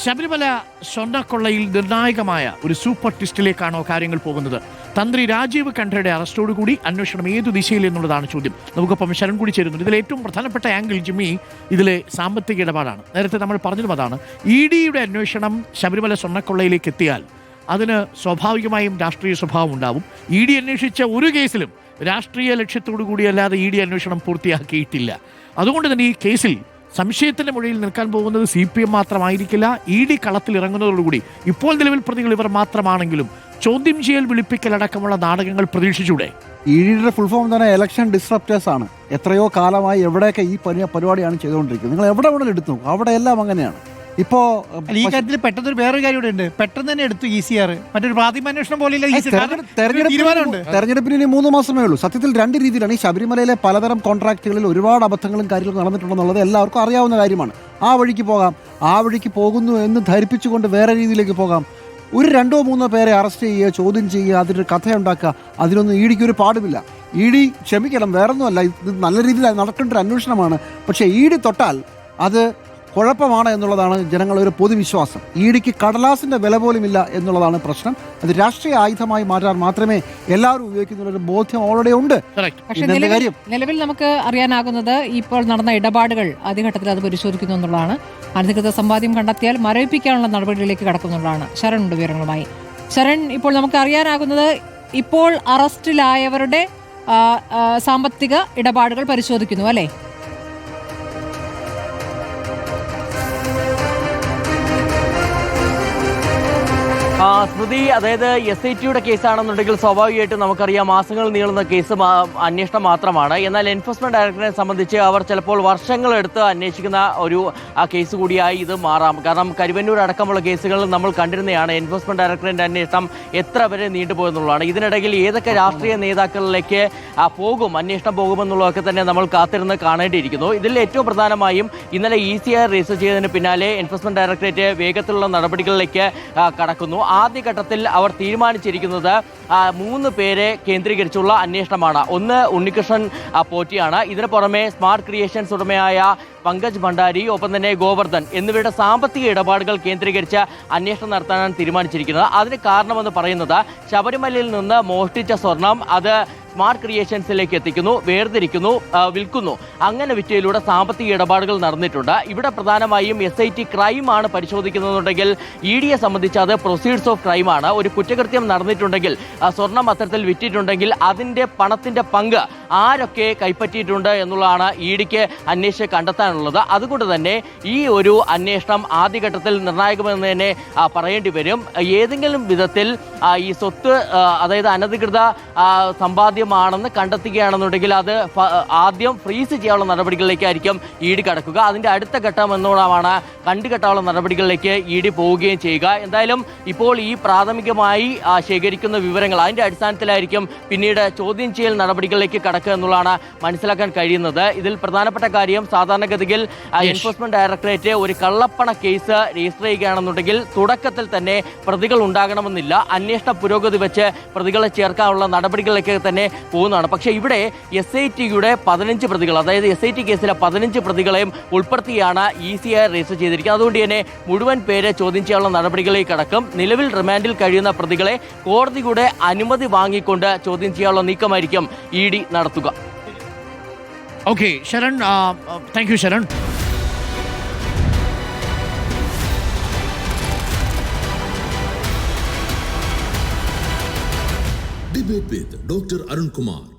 ശബരിമല സ്വർണ്ണക്കൊള്ളയിൽ നിർണായകമായ ഒരു സൂപ്പർ ട്വിസ്റ്റിലേക്കാണോ കാര്യങ്ങൾ പോകുന്നത്? തന്ത്രി രാജീവ് ഖണ്ഡയുടെ അറസ്റ്റോടുകൂടി അന്വേഷണം ഏതു ദിശയിൽ എന്നുള്ളതാണ് ചോദ്യം. നമുക്കൊപ്പം ശരൺ കൂടി ചേരുന്നുണ്ട്. ഇതിൽ ഏറ്റവും പ്രധാനപ്പെട്ട ആംഗിൾ ജിമ്മി ഇതിലെ സാമ്പത്തിക ഇടപാടാണ്. നേരത്തെ നമ്മൾ പറഞ്ഞതും അതാണ്. EDയുടെ അന്വേഷണം ശബരിമല സ്വർണ്ണക്കൊള്ളയിലേക്ക് എത്തിയാൽ അതിന് സ്വാഭാവികമായും രാഷ്ട്രീയ സ്വഭാവം ഉണ്ടാവും. ED അന്വേഷിച്ച ഒരു കേസിലും രാഷ്ട്രീയ ലക്ഷ്യത്തോടു കൂടിയല്ലാതെ ED അന്വേഷണം പൂർത്തിയാക്കിയിട്ടില്ല. അതുകൊണ്ട് തന്നെ ഈ കേസിൽ സംശയത്തിന്റെ മുഴയിൽ നിൽക്കാൻ പോകുന്നത് CPM മാത്രമായിരിക്കില്ല. ED കളത്തിൽ ഇറങ്ങുന്നതോടുകൂടി ഇപ്പോൾ നിലവിൽ പ്രതികൾ ഇവർ മാത്രമാണെങ്കിലും ചോദ്യം ചെയ്യൽ, വിളിപ്പിക്കലടക്കമുള്ള നാടകങ്ങൾ പ്രതീക്ഷിച്ചൂടെ? EDയുടെ ഫുൾ ഫോം തന്നെ ഇലക്ഷൻ ഡിസ്റപ്റ്റേഴ്സ് ആണ്. എത്രയോ കാലമായി എവിടെയൊക്കെ ഈ പരിപാടിയാണ് ചെയ്തുകൊണ്ടിരിക്കുന്നത്. നിങ്ങൾ എവിടെ വേണമെങ്കിലും എടുത്തു, അവിടെയെല്ലാം അങ്ങനെയാണ്. ഇപ്പോ ഈ കാര്യത്തിൽ പെട്ടെന്നൊരു വേറൊരു കാര്യം ഉണ്ട്. പെട്ടെന്ന് തന്നെ എടുത്തു ECR. മറ്റൊരു പ്രാഥമിക പോലെയല്ല. തെരഞ്ഞെടുപ്പിന് ഇനി 3 മാസമേ ഉള്ളൂ. സത്യത്തിൽ 2 രീതിയിലാണ് ഈ ശബരിമലയിലെ പലതരം കോൺട്രാക്റ്റുകളിൽ ഒരുപാട് അബദ്ധങ്ങളും കാര്യങ്ങളും നടന്നിട്ടുണ്ടെന്നുള്ളത് എല്ലാവർക്കും അറിയാവുന്ന കാര്യമാണ്. ആ വഴിക്ക് പോകാം, ആ വഴിക്ക് പോകുന്നു എന്ന് ധരിപ്പിച്ചുകൊണ്ട് വേറെ രീതിയിലേക്ക് പോകാം. ഒരു 2-3 പേരെ അറസ്റ്റ് ചെയ്യുക, ചോദ്യം ചെയ്യുക, അതിനൊരു കഥയുണ്ടാക്കുക, അതിനൊന്നും EDക്ക് ഒരു പാടുമില്ല. ED ക്ഷമിക്കണം, വേറൊന്നുമല്ല, ഇത് നല്ല രീതിയിൽ നടക്കേണ്ട ഒരു അന്വേഷണമാണ്. പക്ഷേ ED തൊട്ടാൽ അത് കുഴപ്പമാണ് എന്നുള്ളതാണ് ജനങ്ങളുടെ ഒരു പൊതുവിശ്വാസം. EDക്ക് കടലാസിന്റെ വില പോലും ഇല്ല എന്നുള്ളതാണ് പ്രശ്നം. അത് രാഷ്ട്രീയ ആയുധമായി മാറ്റാൻ മാത്രമേ എല്ലാവരും ഉപയോഗിക്കുന്ന ഒരു ബോധ്യം ഓൾറെഡി ഉണ്ട്. പക്ഷേ നിലവിൽ നമുക്ക് അറിയാനാകുന്നത് ഇപ്പോൾ നടന്ന ഇടപാടുകൾ ആദ്യഘട്ടത്തിൽ അത് പരിശോധിക്കുന്നു എന്നുള്ളതാണ്. അനധികൃത സമ്പാദ്യം കണ്ടെത്തിയാൽ മരവിപ്പിക്കാനുള്ള നടപടികളിലേക്ക് കടക്കുന്നുള്ളതാണ്. ശരൺ ഉണ്ട് വിവരങ്ങളുമായി. ശരൺ, ഇപ്പോൾ നമുക്ക് അറിയാനാകുന്നത് ഇപ്പോൾ അറസ്റ്റിലായവരുടെ സാമ്പത്തിക ഇടപാടുകൾ പരിശോധിക്കുന്നു അല്ലേ? സ്മൃതി, അതായത് SITയുടെ കേസാണെന്നുണ്ടെങ്കിൽ സ്വാഭാവികമായിട്ടും നമുക്കറിയാം മാസങ്ങൾ നീളുന്ന കേസ് അന്വേഷണം മാത്രമാണ്. എന്നാൽ എൻഫോഴ്സ്മെന്റ് ഡയറക്ടറിനെ സംബന്ധിച്ച് അവർ ചിലപ്പോൾ വർഷങ്ങളെടുത്ത് അന്വേഷിക്കുന്ന ഒരു കേസ് കൂടിയായി ഇത് മാറാം. കാരണം കരുവന്നൂർ അടക്കമുള്ള കേസുകളിൽ നമ്മൾ കണ്ടിരുന്നതാണ് എൻഫോഴ്സ്മെന്റ് ഡയറക്ടറിന്റെ അന്വേഷണം എത്ര വരെ നീണ്ടുപോയെന്നുള്ളതാണ്. ഇതിനിടയിൽ ഏതൊക്കെ രാഷ്ട്രീയ നേതാക്കളിലേക്ക് അന്വേഷണം പോകുമെന്നുള്ളതൊക്കെ തന്നെ നമ്മൾ കാത്തിരുന്ന് കാണേണ്ടിയിരിക്കുന്നു. ഇതിൽ ഏറ്റവും പ്രധാനമായും ഇന്നലെ ECR രജിസ്റ്റർ ചെയ്തതിന് പിന്നാലെ എൻഫോഴ്സ്മെന്റ് ഡയറക്ടറേറ്റ് വേഗത്തിലുള്ള നടപടികളിലേക്ക് കടക്കുന്നു. ആദ്യഘട്ടത്തിൽ അവർ തീരുമാനിച്ചിരിക്കുന്നത് 3 പേരെ കേന്ദ്രീകരിച്ചുള്ള അന്വേഷണമാണ്. ഒന്ന് ഉണ്ണികൃഷ്ണൻ പോറ്റിയാണ്. ഇതിന് പുറമെ സ്മാർട്ട് ക്രിയേഷൻസ് ഉടമയായ പങ്കജ് ഭണ്ഡാരി, ഒപ്പം തന്നെ ഗോവർദ്ധൻ എന്നിവരുടെ സാമ്പത്തിക ഇടപാടുകൾ കേന്ദ്രീകരിച്ച് അന്വേഷണം നടത്താനാണ് തീരുമാനിച്ചിരിക്കുന്നത്. അതിന് കാരണമെന്ന് പറയുന്നത് ശബരിമലയിൽ നിന്ന് മോഷ്ടിച്ച സ്വർണം അത് സ്മാർട്ട് ക്രിയേഷൻസിലേക്ക് എത്തിക്കുന്നു, വേർതിരിക്കുന്നു, വിൽക്കുന്നു. അങ്ങനെ വിറ്റയിലൂടെ സാമ്പത്തിക ഇടപാടുകൾ നടന്നിട്ടുണ്ട്. ഇവിടെ പ്രധാനമായും SIT ക്രൈമാണ് പരിശോധിക്കുന്നതെന്നുണ്ടെങ്കിൽ EDയെ സംബന്ധിച്ച് അത് പ്രൊസീഡ്സ് ഓഫ് ക്രൈമാണ്. ഒരു കുറ്റകൃത്യം നടന്നിട്ടുണ്ടെങ്കിൽ, സ്വർണം അത്തരത്തിൽ വിറ്റിട്ടുണ്ടെങ്കിൽ അതിൻ്റെ പണത്തിൻ്റെ പങ്ക് ആരൊക്കെ കൈപ്പറ്റിയിട്ടുണ്ട് എന്നുള്ളതാണ് EDക്ക് അന്വേഷിച്ച് കണ്ടെത്താനുള്ളത്. അതുകൊണ്ട് തന്നെ ഈ ഒരു അന്വേഷണം ആദ്യഘട്ടത്തിൽ നിർണായകമെന്ന് തന്നെ പറയേണ്ടി വരും. ഏതെങ്കിലും വിധത്തിൽ ഈ സ്വത്ത്, അതായത് അനധികൃത സമ്പാദ്യമാണെന്ന് കണ്ടെത്തുകയാണെന്നുണ്ടെങ്കിൽ അത് ആദ്യം ഫ്രീസ് ചെയ്യാനുള്ള നടപടികളിലേക്കായിരിക്കും ED കടക്കുക. അതിൻ്റെ അടുത്ത ഘട്ടം എന്നോണമാണ് കണ്ടുകെട്ടാനുള്ള നടപടികളിലേക്ക് ED പോവുകയും ചെയ്യുക. എന്തായാലും ഇപ്പോൾ ഈ പ്രാഥമികമായി ശേഖരിക്കുന്ന വിവരങ്ങൾ അതിൻ്റെ അടിസ്ഥാനത്തിലായിരിക്കും പിന്നീട് ചോദ്യം ചെയ്യൽ നടപടികളിലേക്ക് കടക്കുക എന്നുള്ളതാണ് മനസ്സിലാക്കാൻ കഴിയുന്നത്. ഇതിൽ പ്രധാനപ്പെട്ട കാര്യം, സാധാരണഗതിയിൽ എൻഫോഴ്സ്മെന്റ് ഡയറക്ടറേറ്റ് ഒരു കള്ളപ്പണ കേസ് രജിസ്റ്റർ ചെയ്യുകയാണെന്നുണ്ടെങ്കിൽ തുടക്കത്തിൽ തന്നെ പ്രതികൾ ഉണ്ടാകണമെന്നില്ല. അന്വേഷണ പുരോഗതി വെച്ച് പ്രതികളെ ചേർക്കാനുള്ള നടപടികളിലേക്ക് തന്നെ പോകുന്നതാണ്. പക്ഷേ ഇവിടെ SITയുടെ 15 പ്രതികൾ, അതായത് SIT കേസിലെ 15 പ്രതികളെയും ഉൾപ്പെടുത്തിയാണ് ECR രജിസ്റ്റർ ചെയ്തിരിക്കുന്നത്. അതുകൊണ്ട് തന്നെ മുഴുവൻ പേരെ ചോദ്യം ചെയ്യാനുള്ള നടപടികളിലേക്ക് കടക്കും. നിലവിൽ റിമാൻഡിൽ കഴിയുന്ന പ്രതികളെ കോടതിയുടെ അനുമതി വാങ്ങിക്കൊണ്ട് ചോദ്യം ചെയ്യാനുള്ള നീക്കമായിരിക്കും ED നടത്തുക. Okay Sharan, thank you Sharan. Debate with Dr. Arun Kumar.